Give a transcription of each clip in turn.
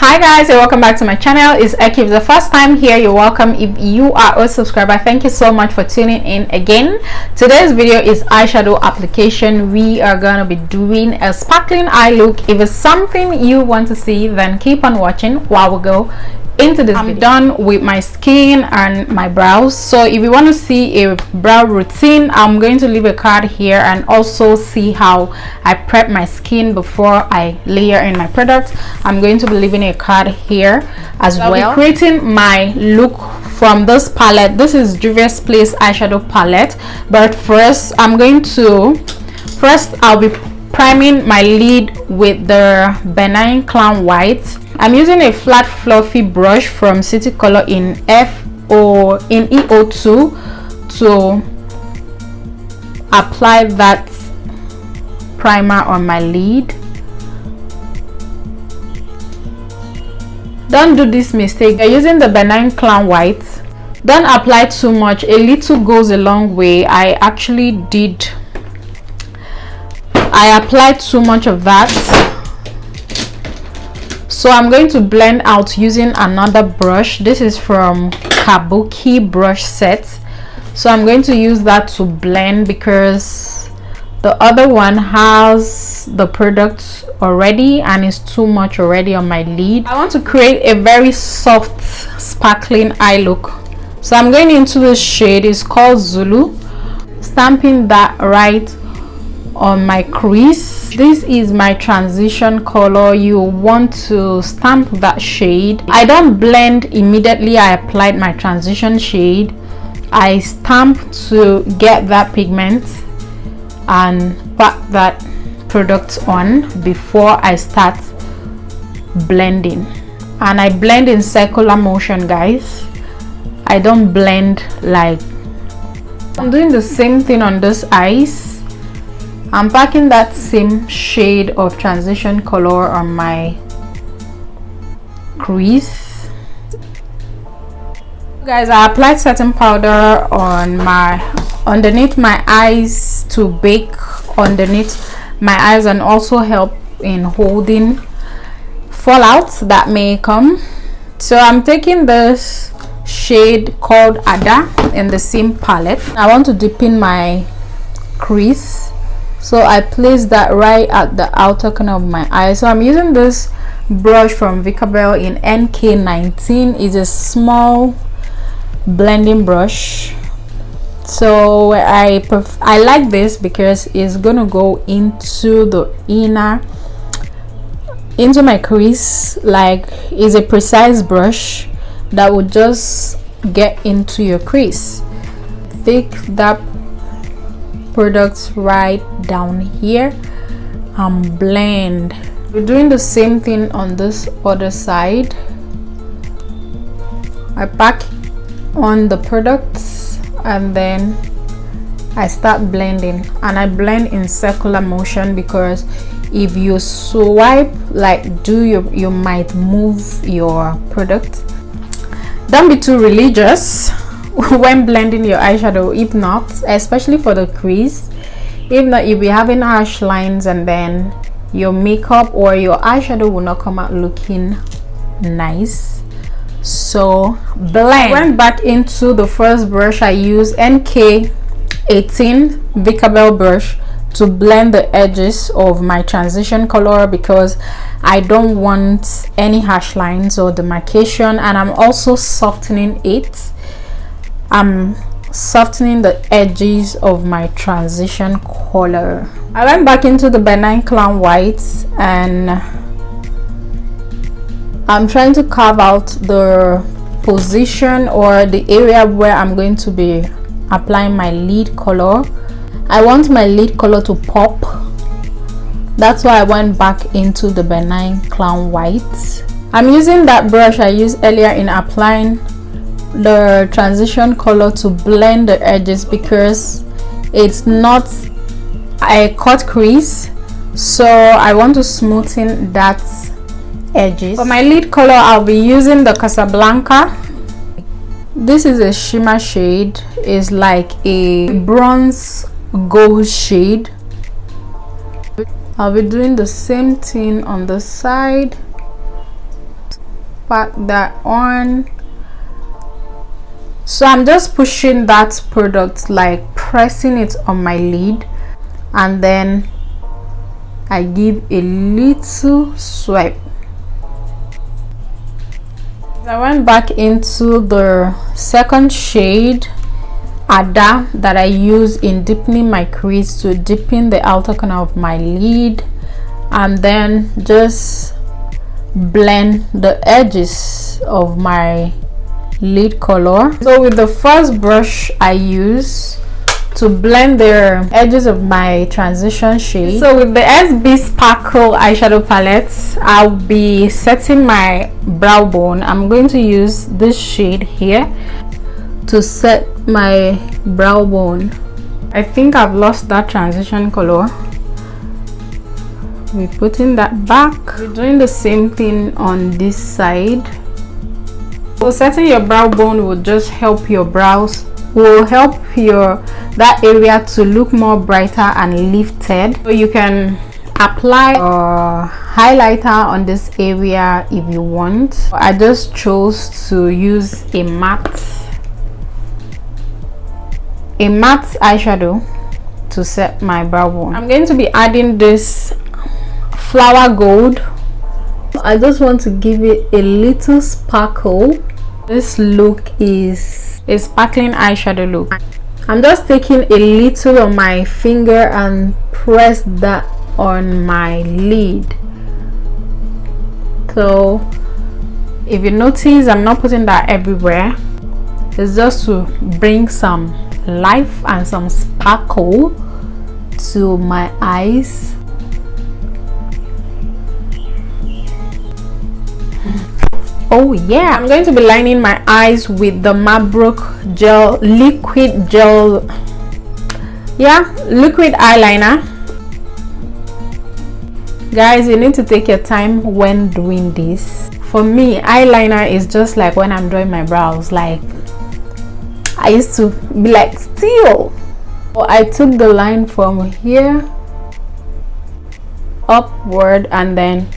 Hi guys, and welcome back to my channel. It's Eki. If the first time here, you're welcome. If you are a subscriber, thank you so much for tuning in again. Today's video is eyeshadow application. We are gonna be doing a sparkling eye look. If it's something you want to see, then keep on watching while we go into this video. I'm done with my skin and my brows, so if you want to see a brow routine, I'm going to leave a card here, and also see how I prep my skin before I layer in my product. I'm going to be leaving a card here as well. I'll be creating my look from this palette. This is Juvia's Place eyeshadow palette, but first I'll be priming my lid with the Benign Clown White. I'm using a flat fluffy brush from City Color in EO2 to apply that primer on my lid. Don't do this mistake. You're using the Benign Clown White. Don't apply too much. A little goes a long way. I applied too much of that, so I'm going to blend out using another brush. This is from Kabuki brush set, so I'm going to use that to blend because the other one has the product already and it's too much already on my lid. I want to create a very soft sparkling eye look, so I'm going into this shade. It's called Zulu, stamping that right on my crease. This is my transition color. You want to stamp that shade. I don't blend immediately I applied my transition shade. I stamp to get that pigment and pat that product on before I start blending, and I blend in circular motion, guys. I don't blend like I'm doing the same thing on this eyes. I'm packing that same shade of transition color on my crease. Guys, I applied setting powder on underneath my eyes to bake underneath my eyes and also help in holding fallouts that may come. So I'm taking this shade called Ada in the same palette. I want to deepen my crease, so I place that right at the outer corner of my eye. So I'm using this brush from Vicabel in NK19. It's a small blending brush. So I like this because it's gonna go into the into my crease. Like, it's a precise brush that will just get into your crease. Take that product right down here and blend. We're doing the same thing on this other side. I pack on the products and then I start blending, and I blend in circular motion because if you swipe like you might move your product. Don't be too religious when blending your eyeshadow. If not, especially for the crease, if not, you'll be having harsh lines and then your makeup or your eyeshadow will not come out looking nice. So blend. I went back into the first brush. I used NK18 Vicabel brush to blend the edges of my transition color because I don't want any harsh lines or demarcation, and I'm also softening it. I'm softening the edges of my transition color. I went back into the Benign Clown White and I'm trying to carve out the position or the area where I'm going to be applying my lid color. I want my lid color to pop. That's why I went back into the Benign Clown White. I'm using that brush I used earlier in applying the transition color to blend the edges because it's not a cut crease, so I want to smoothen that edges. For my lid color, I'll be using the Casablanca. This is a shimmer shade. It's like a bronze gold shade. I'll be doing the same thing on the side. pack that on. So I'm just pushing that product, like pressing it on my lid, and then I give a little swipe. I went back into the second shade Ada that I use in deepening my crease to deepen the outer corner of my lid, and then just blend the edges of my lid color. So with the first brush I use to blend the edges of my transition shade. So with the SB Sparkle eyeshadow palette, I'll be setting my brow bone. I'm going to use this shade here to set my brow bone. I think I've lost that transition color. We're putting that back. We're doing the same thing on this side. So setting your brow bone will just help your brows, will help that area to look more brighter and lifted. So you can apply a highlighter on this area if you want. I just chose to use a matte eyeshadow to set my brow bone. I'm going to be adding this flower gold. I just want to give it a little sparkle. This look is a sparkling eyeshadow look. I'm just taking a little on my finger and press that on my lid. So if you notice, I'm not putting that everywhere. It's just to bring some life and some sparkle to my eyes. Oh yeah, I'm going to be lining my eyes with the Mabrook liquid eyeliner. Guys, you need to take your time when doing this. For me, eyeliner is just like when I'm drawing my brows. Like, I used to be like, still. So I took the line from here upward, and then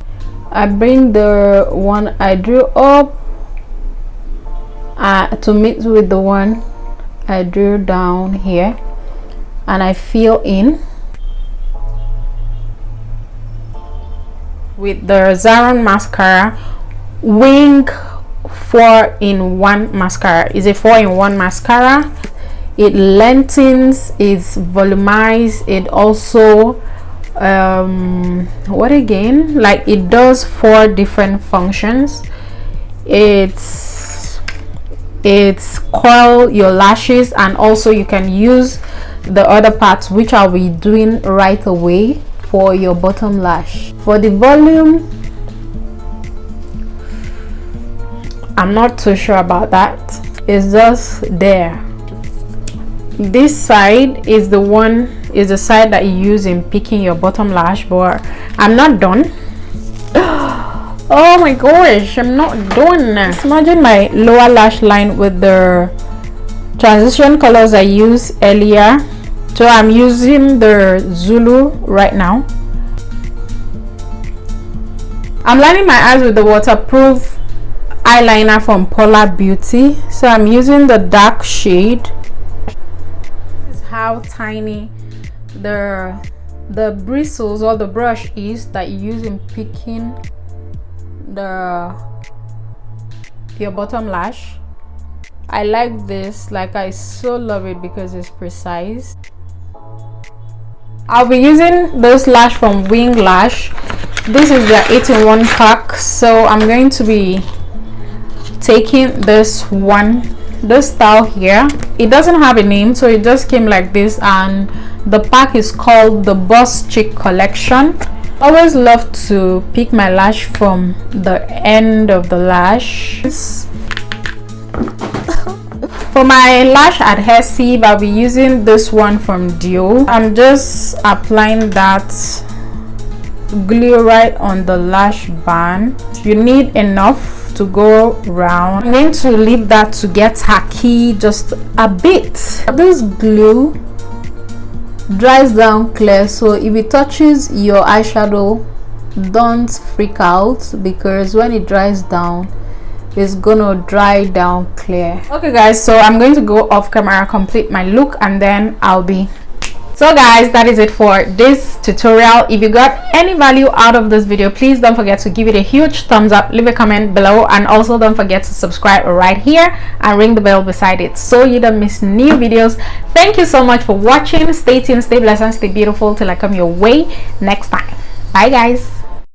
I bring the one I drew up to meet with the one I drew down here, and I fill in with the Zaron mascara. Wing 4-in-1 mascara is a 4-in-1 mascara. It lengthens, it volumizes, it also what again, like it does 4 different functions. It's curl your lashes, and also you can use the other parts, which I'll be doing right away, for your bottom lash. For the volume, I'm not too sure about that. It's just there. This side is the side that you use in picking your bottom lash, but I'm not done. Oh my gosh, I'm not done. Smudging my lower lash line with the transition colors I used earlier. So I'm using the Zulu right now. I'm lining my eyes with the waterproof eyeliner from Polar Beauty. So I'm using the dark shade. This is how tiny the bristles or the brush is that you use in picking your bottom lash. I like this, like I so love it because it's precise. I'll be using this lash from Wing Lash. This is the 8-in-1 pack, so I'm going to be taking this style here. It doesn't have a name, so it just came like this, and the pack is called the Boss Chick collection. I always love to pick my lash from the end of the lash. For my lash adhesive, I'll be using this one from Dio. I'm just applying that glue right on the lash band. You need enough to go round. I'm going to leave that to get tacky just a bit. This glue dries down clear, so if it touches your eyeshadow, don't freak out, because when it dries down, is gonna dry down clear. Okay guys, so I'm going to go off camera, complete my look, and then I'll be. So guys, that is it for this tutorial. If you got any value out of this video, please don't forget to give it a huge thumbs up, leave a comment below, and also don't forget to subscribe right here and ring the bell beside it so you don't miss new videos. Thank you so much for watching. Stay tuned, stay blessed, and stay beautiful till I come your way next time. Bye guys.